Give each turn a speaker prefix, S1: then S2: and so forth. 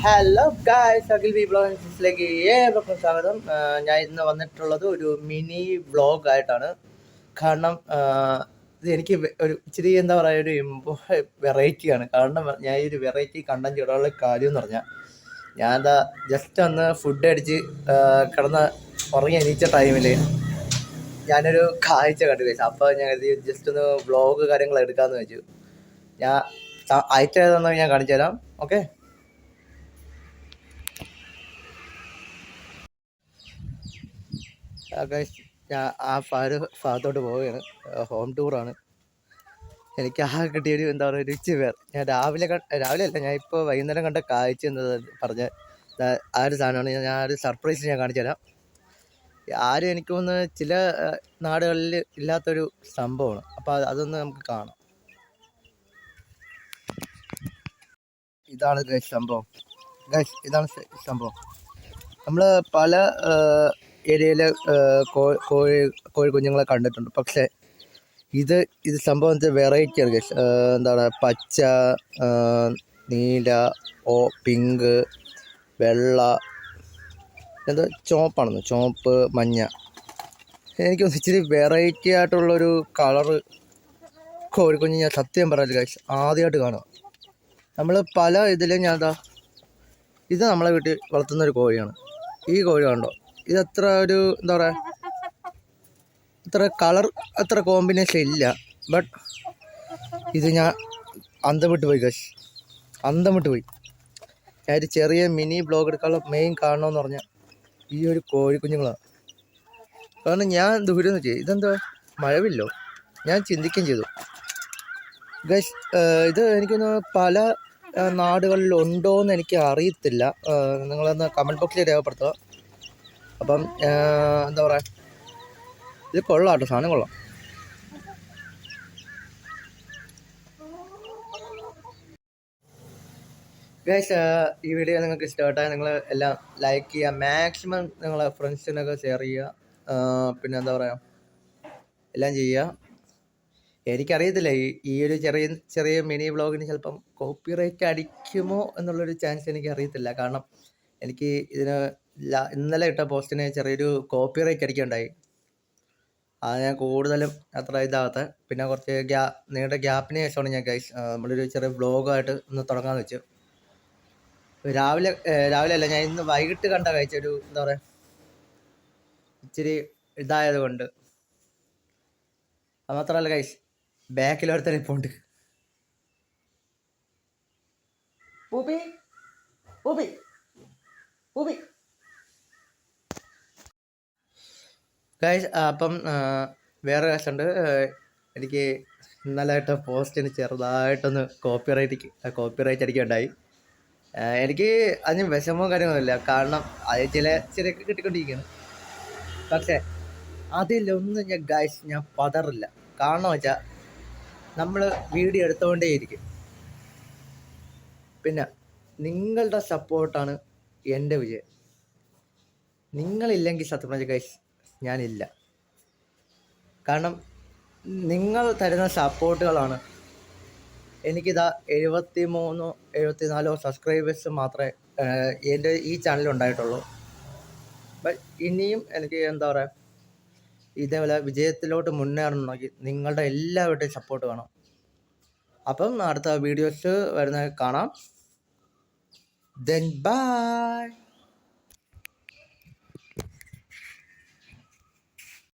S1: Hello guys, Akhil V ബ്ലോഗ്സിലേക്ക് ഏവർക്കും സ്വാഗതം. ഞാൻ ഇന്ന് വന്നിട്ടുള്ളത് ഒരു മിനി വ്ളോഗ് ആയിട്ടാണ്. കാരണം ഇത് എനിക്ക് ഒരു ഇച്ചിരി എന്താ പറയുക, ഒരു വെറൈറ്റിയാണ്. കാരണം ഞാൻ ഈ ഒരു വെറൈറ്റി കണ്ടന്റ് ഇടാനുള്ള കാര്യം എന്ന് പറഞ്ഞാൽ, ഞാൻ എന്താ ജസ്റ്റ് ഒന്ന് ഫുഡ് അടിച്ച് ഉറങ്ങി എണീച്ച ടൈമിൽ ഞാനൊരു കാഴ്ച കണ്ടു കഴിച്ചു. അപ്പോൾ ഞാൻ ജസ്റ്റ് ഒന്ന് വ്ളോഗ് കാര്യങ്ങൾ എടുക്കാമെന്ന് വെച്ചു. ഞാൻ അയച്ചതെന്ന് ഞാൻ കാണിച്ചു തരാം. ഓക്കെ, ഞാൻ ഒരു ഭാഗത്തോട്ട് പോവുകയാണ്. ഹോം ടൂറാണ്. എനിക്ക് കിട്ടിയൊരു എന്താ പറയുക, ഒരു പേർ ഞാൻ രാവിലെ അല്ല, ഞാൻ ഇപ്പോൾ വൈകുന്നേരം കണ്ട കാഴ്ച എന്നത് പറഞ്ഞ ആ ഒരു സാധനമാണ്. ഞാൻ ഒരു സർപ്രൈസ് ഞാൻ കാണിച്ചു തരാം. ആരും എനിക്ക് തോന്നുന്നു ചില നാടുകളിൽ ഇല്ലാത്തൊരു സംഭവമാണ്. അപ്പോൾ അതൊന്ന് നമുക്ക് കാണാം. ഇതാണ് സംഭവം. ഇതാണ് സംഭവം. നമ്മൾ പല ഏരിയയിൽ കോഴി കുഞ്ഞുങ്ങളെ കണ്ടിട്ടുണ്ട്. പക്ഷേ ഇത് സംഭവം വെറൈറ്റിയാണ്. എന്താണ്, പച്ച, നീല, പിങ്ക്, വെള്ള, എന്താ ചുവപ്പാണെന്ന്, ചുവപ്പ്, മഞ്ഞ. എനിക്ക് ഇച്ചിരി വെറൈറ്റി ആയിട്ടുള്ളൊരു കളറ് കോഴിക്കുഞ്ഞ് ഞാൻ സത്യം പറയാം ഗൈസ്, ആദ്യമായിട്ട് കാണുക. നമ്മൾ പല ഇതിലും ഇത് നമ്മളെ വീട്ടിൽ വളർത്തുന്നൊരു കോഴിയാണ്. ഈ കോഴി കണ്ടോ, ഇതത്ര ഒരു എന്താ പറയുക, ഇത്ര കളർ അത്ര കോമ്പിനേഷൻ ഇല്ല. ബട്ട് ഇത് ഞാൻ അന്തം വിട്ട് പോയി ഗൈസ്, അന്തം വിട്ട് പോയി. ഞാൻ ഒരു ചെറിയ മിനി ബ്ലോഗ് എടുക്കാനുള്ള മെയിൻ കാരണമെന്ന് പറഞ്ഞാൽ ഈ ഒരു കോഴിക്കുഞ്ഞുങ്ങളാണ്. കാരണം ഞാൻ ദൂരം എന്ന് വെച്ചാൽ ഇതെന്താ മഴവില്ലോ, ഞാൻ ചിന്തിക്കുകയും ചെയ്തു ഗൈസ്. ഇത് എനിക്കൊന്ന് പല നാടുകളിലുണ്ടോ എന്ന് എനിക്ക് അറിയത്തില്ല. നിങ്ങളൊന്ന് കമൻറ്റ് ബോക്സിൽ രേഖപ്പെടുത്തുക. അപ്പം എന്താ പറയുക, ഇത് കൊള്ളാം കേട്ടോ, സാധനം കൊള്ളാം. ഗൈസ്, ഈ വീഡിയോ നിങ്ങൾക്ക് ഇഷ്ടപ്പെട്ടാൽ നിങ്ങൾ എല്ലാം ലൈക്ക് ചെയ്യുക, മാക്സിമം നിങ്ങളെ ഫ്രണ്ട്സിനൊക്കെ ഷെയർ ചെയ്യുക. പിന്നെ എന്താ പറയുക, എല്ലാം ചെയ്യുക. എനിക്കറിയത്തില്ല, ഈ ഒരു ചെറിയ മിനി വ്ളോഗിന് ചിലപ്പം കോപ്പിറൈറ്റ് അടിക്കുമോ എന്നുള്ളൊരു ചാൻസ് എനിക്കറിയത്തില്ല. കാരണം എനിക്ക് ഇതിന് ഇന്നലെ ഇട്ട പോസ്റ്റിന് ചെറിയൊരു കോപ്പിറൈറ്റ് അടിക്കുകയുണ്ടായി. അത് ഞാൻ കൂടുതലും അത്ര ഇതാകാത്ത, പിന്നെ കുറച്ച് നീണ്ട ഗ്യാപ്പിന് ശേഷമാണ് ഞാൻ ഗൈസ് നമ്മളൊരു ചെറിയ വ്ളോഗായിട്ട് ഒന്ന് തുടങ്ങാമെന്ന് വെച്ചു. രാവിലെ അല്ല, ഞാൻ ഇന്ന് വൈകിട്ട് കണ്ട കഴിച്ച ഒരു എന്താ പറയുക, ഇച്ചിരി ഇതായത് കൊണ്ട്. അത് മാത്രമല്ല ഗൈസ്, ബാക്കിലോടത്തന്നെ ഇപ്പോൾ ഉണ്ട്. പൂപ്പി പൂപ്പി പൂപ്പി ഗൈസ്. അപ്പം വേറെ കേസുണ്ട്. എനിക്ക് ഇന്നലെ ഇട്ട പോസ്റ്റിന് ചെറുതായിട്ടൊന്ന് കോപ്പിറൈറ്റ് അടിക്കുകയുണ്ടായി. എനിക്ക് അതിന് വിഷമവും കാര്യങ്ങളൊന്നുമില്ല. കാരണം അത് ചിലക്ക് കിട്ടിക്കൊണ്ടിരിക്കുകയാണ്. പക്ഷേ അതിലൊന്നും ഞാൻ പതറില്ല. കാരണം വെച്ചാൽ നമ്മൾ വീഡിയോ എടുത്തുകൊണ്ടേയിരിക്കും. പിന്നെ നിങ്ങളുടെ സപ്പോർട്ടാണ് എൻ്റെ വിജയം. നിങ്ങളില്ലെങ്കിൽ സത്യം പറഞ്ഞ ഗൈസ് ഞാനില്ല. കാരണം നിങ്ങൾ തരുന്ന സപ്പോർട്ടുകളാണ് എനിക്കിതാ 74 സബ്സ്ക്രൈബേഴ്സ് മാത്രമേ എൻ്റെ ഈ ചാനലുണ്ടായിട്ടുള്ളൂ. ബട്ട് ഇനിയും എനിക്ക് എന്താ പറയുക, ഇതേപോലെ വിജയത്തിലോട്ട് മുന്നേറണമെങ്കിൽ നിങ്ങളുടെ എല്ലാവരുടെയും സപ്പോർട്ട് വേണം. അപ്പം അടുത്ത വീഡിയോസ് വരുന്ന കാണാം. Then bye.